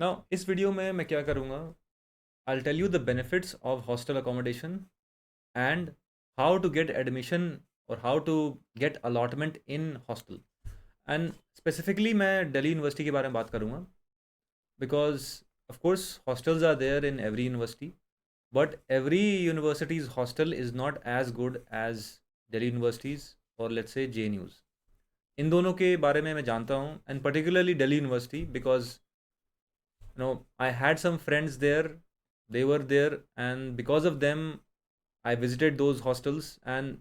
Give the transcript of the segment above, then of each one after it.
Now इस video में मैं क्या करूँगा, I tell you the benefits of hostel accommodation and how to get admission और how to get allotment in hostel. And specifically मैं Delhi university के बारे में बात करूँगा because of course hostels are there in every university, but every university's hostel is not as good as Delhi university's और let's say J इन दोनों के बारे में मैं जानता हूँ, and particularly Delhi university because I had some friends there, they were there, and because of them, I visited those hostels, and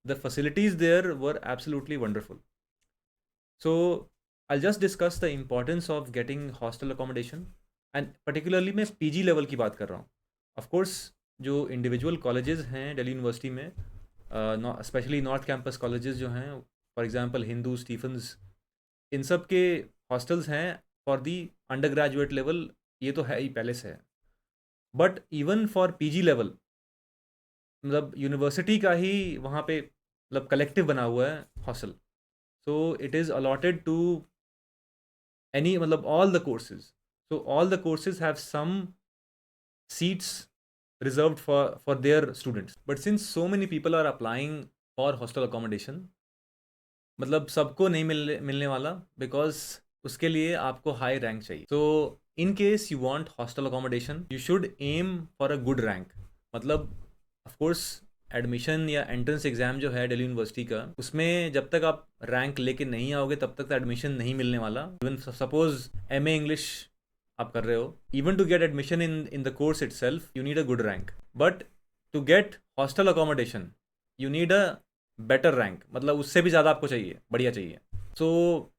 the facilities there were absolutely wonderful. So, I'll just discuss the importance of getting hostel accommodation, and particularly मैं PG level की बात कर रहा हूँ. Of course, जो individual colleges हैं Delhi university में, specially north campus colleges जो हैं, फॉर एग्जांपल हिंदू, स्टीफन्स, इन सब के हॉस्टल्स हैं for the undergraduate level, ये तो है ही, पहले से है. But even for PG level, मतलब यूनिवर्सिटी का ही वहाँ पे मतलब कलेक्टिव बना हुआ है hostel. So it is allotted to any, मतलब all the courses. So all the courses have some seats reserved for their students. But since so many people are applying for hostel accommodation, मतलब सबको नहीं मिलने वाला, because उसके लिए आपको high rank चाहिए. So in case you want hostel accommodation, you should aim for a good rank. मतलब ऑफ कोर्स एडमिशन या एंट्रेंस एग्जाम जो है दिल्ली यूनिवर्सिटी का, उसमें जब तक आप रैंक लेके नहीं आओगे तब तक तो एडमिशन नहीं मिलने वाला. Even suppose M A English आप कर रहे हो, even to get admission in the course itself you need a good rank. But to get hostel accommodation you need a better rank, मतलब उससे भी ज़्यादा आपको चाहिए, बढ़िया चाहिए. सो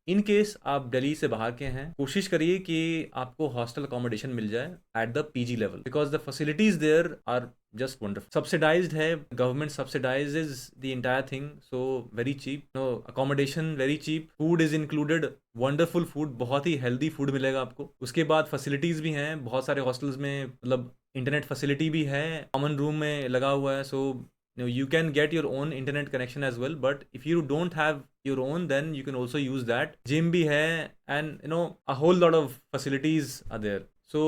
इन केस आप दिल्ली से बाहर के हैं, कोशिश करिए कि आपको हॉस्टल अकोमोडेशन मिल जाए at the PG level, because the facilities there are just wonderful. Subsidised है, government subsidises the entire thing, so very cheap. No accommodation very cheap, food is included, wonderful food, बहुत ही healthy food मिलेगा आपको. उसके बाद facilities भी हैं बहुत सारे हॉस्टल्स में, मतलब इंटरनेट फैसिलिटी भी है, कॉमन रूम में लगा हुआ है. सो you can get your own internet connection as well, but if you don't have your own, then you can also use that. Gym भी है, and a whole lot of facilities are there. So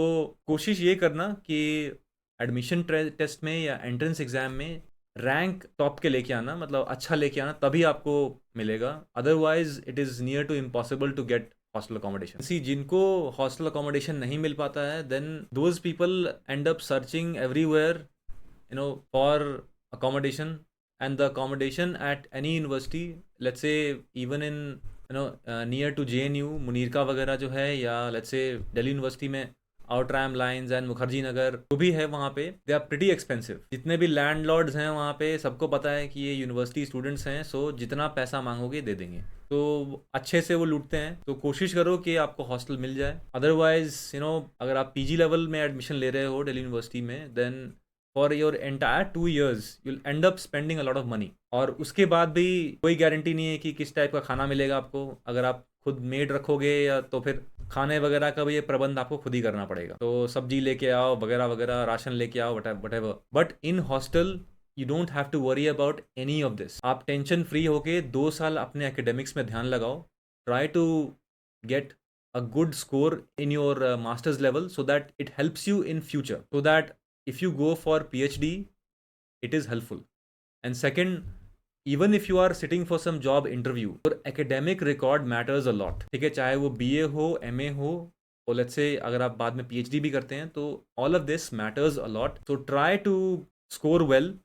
कोशिश ये करना कि admission test में या entrance exam में rank top के लेके आना, मतलब अच्छा लेके आना, तभी आपको मिलेगा. Otherwise it is near to impossible to get hostel accommodation. See जिनको हॉस्टल अकोमोडेशन नहीं मिल पाता है, then those people end up searching everywhere for accommodation. And the accommodation at any university, let's say even in near to JNU, Munirka वगैरह जो है, या let's say Delhi university में आउटरैम लाइन्स एंड मुखर्जी नगर जो भी है, वहाँ पे दे आर प्रिटी एक्सपेंसिव. जितने भी लैंडलॉर्ड्स हैं वहाँ पे, सबको पता है कि ये यूनिवर्सिटी स्टूडेंट्स हैं, सो जितना पैसा मांगोगे दे देंगे. तो अच्छे से वो लूटते हैं. तो कोशिश करो कि आपको हॉस्टल मिल जाए. अदरवाइज अगर आप पीजी लेवल में एडमिशन ले रहे हो दिल्ली यूनिवर्सिटी में, then for your entire 2 years you'll end up spending a lot of money. और उसके बाद भी कोई गारंटी नहीं है कि किस टाइप का खाना मिलेगा आपको. अगर आप खुद मेड रखोगे, या तो फिर खाने वगैरह का भी ये प्रबंध आपको खुद ही करना पड़ेगा. तो सब्जी लेके आओ वगैरह वगैरह, राशन लेके आओ, whatever. But in hostel you don't have to worry about any of this. आप टेंशन फ्री होके 2 साल अपने एकेडमिक्स में ध्यान लगाओ. ट्राई टू गेट a good score in your master's level, so that it helps you in future, so that if you go for PhD, it is helpful. And second, even if you are sitting for some job interview, your academic record matters a lot. ठीक है, चाहे वो BA हो, MA हो, और let's say अगर आप बाद में PhD भी करते हैं, तो all of this matters a lot. So try to score well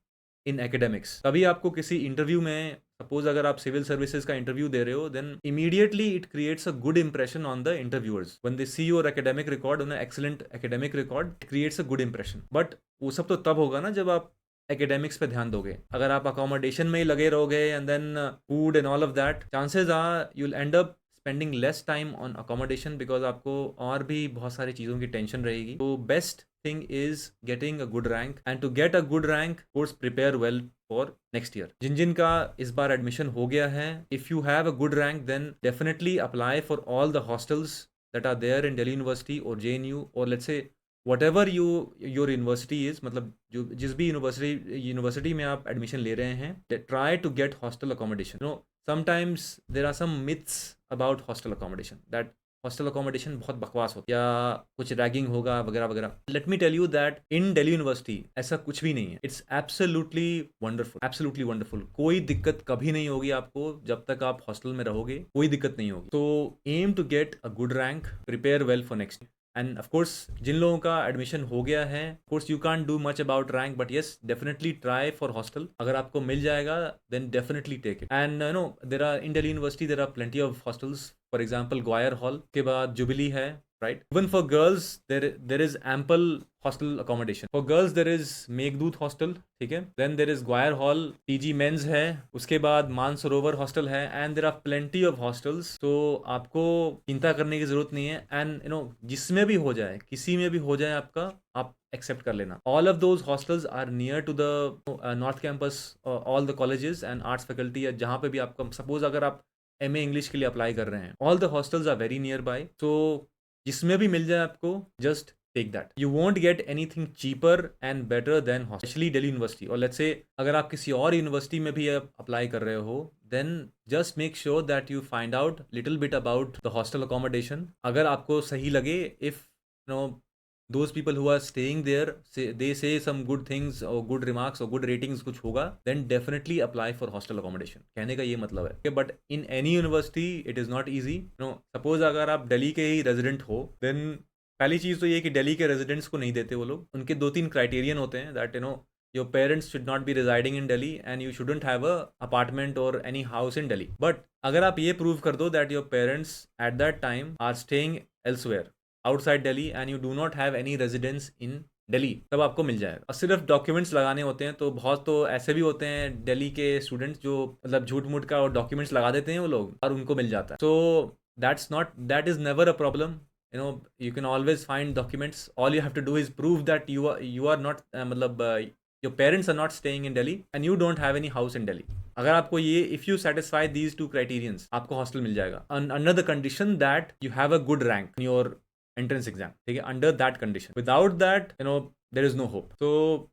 in academics. तभी आपको किसी इंटरव्यू में, सपोज अगर आप सिविल सर्विसेज का इंटरव्यू दे रहे हो, then immediately it creates a good impression on the interviewers. When they see your academic record, on excellent academic record, it creates a good impression. But वो सब तो तब होगा ना जब आप एकेडमिक्स पे ध्यान दोगे. अगर आप अकोमोडेशन में ही लगे रहोगे and then food and all of that, chances are you will end up spending less time on accommodation, because आपको और भी बहुत सारी चीज़ों की टेंशन रहेगी. तो best thing is getting a good rank, and to get a good rank, of course prepare well for next year. जिन का इस बार एडमिशन हो गया है, if you have a good rank, then definitely apply for all the hostels that are there in Delhi University or JNU, or let's say whatever your university is. मतलब जो जिस भी university में आप एडमिशन ले रहे हैं, try to get hostel accommodation. Sometimes there are some myths about hostel accommodation, that hostel accommodation बहुत बकवास होता है या कुछ रैगिंग होगा वगैरह वगैरह। Let me tell you that in Delhi university ऐसा कुछ भी नहीं है। It's absolutely wonderful. कोई दिक्कत कभी नहीं होगी आपको जब तक आप हॉस्टल में रहोगे, कोई दिक्कत नहीं होगी। तो aim to get a good rank, prepare well for next. And of course जिन लोगों का एडमिशन हो गया है, of course you can't do much about rank, but yes definitely try for hostel. अगर आपको मिल जाएगा then definitely take it. And no there are in Delhi university there are plenty of hostels. For example Gwyer Hall के बाद jubilee है, right? Even for girls, there is ample hostel accommodation. For girls, there is Meghdoot hostel, ठीक है? Then there is Gwyer hall, PG men's है, उसके बाद Mansarovar hostel है, and there are plenty of hostels. तो आपको चिंता करने की जरूरत नहीं है। And you know जिसमें भी हो जाए, किसी में भी हो जाए आपका, आप एक्सेप्ट कर लेना। All of those hostels are near to the north campus, all the colleges and arts faculty, या जहाँ पे भी आपका सपोज अगर आप MA इंग्लिश के लिए अप्लाई कर रहे हैं, all the hostels are very near by. सो जिसमें भी मिल जाए आपको, just take that. You won't get anything cheaper and better than specially Delhi university. और लेट्स से अगर आप किसी और यूनिवर्सिटी में भी अप्लाई कर रहे हो, then just make sure that you find out little bit about the hostel accommodation. अगर आपको सही लगे, if no those people who are staying there they say some good things or good remarks or good ratings कुछ होगा, then definitely apply for hostel accommodation। कहने का ये मतलब है। but in any university it is not easy। suppose अगर आप दिल्ली के ही रेजिडेंट हो, then पहली चीज़ तो ये कि दिल्ली के रेजिडेंट्स को नहीं देते वो लोग। उनके 2-3 क्राइटेरियन होते हैं that your parents should not be residing in Delhi and you shouldn't have a apartment or any house in Delhi। but अगर आप ये प्रूव कर दो that your parents at that time are staying elsewhere outside Delhi and you do not have any residence in Delhi, तब आपको मिल जाएगा। और सिर्फ डॉक्यूमेंट्स लगाने होते हैं। तो बहुत तो ऐसे भी होते हैं दिल्ली के स्टूडेंट्स जो मतलब झूठ मूठ का डॉक्यूमेंट्स लगा देते हैं वो लोग, और उनको मिल जाता है। So that is never a problem. you can always find documents। all you have to do is prove that you are not मतलब your parents are not staying in Delhi and you don't have any house in Delhi। अगर आपको ये if you satisfy these 2 criterions, आपको hostel मिल जाएगा under the condition that you have a good rank in your entrance exam, ठीक है? under that condition, without that there is no hope। so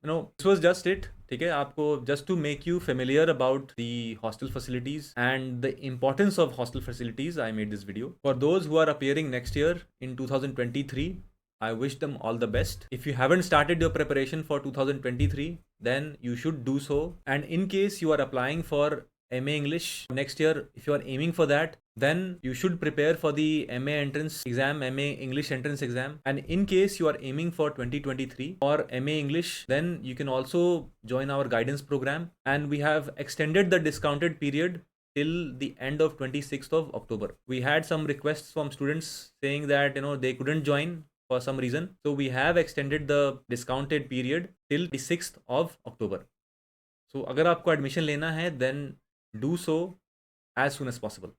this was just it, ठीक है? आपको just to make you familiar about the hostel facilities and the importance of hostel facilities, I made this video। for those who are appearing next year in 2023, I wish them all the best। if you haven't started your preparation for 2023, then you should do so। and in case you are applying for MA English next year, if you are aiming for that, then you should prepare for the MA entrance exam, MA English entrance exam। and in case you are aiming for 2023 or MA English, then you can also join our guidance program, and we have extended the discounted period till the end of 26th of October। we had some requests from students saying that they couldn't join for some reason, so we have extended the discounted period till the 6th of October। so अगर आपको admission लेना है, then do so as soon as possible।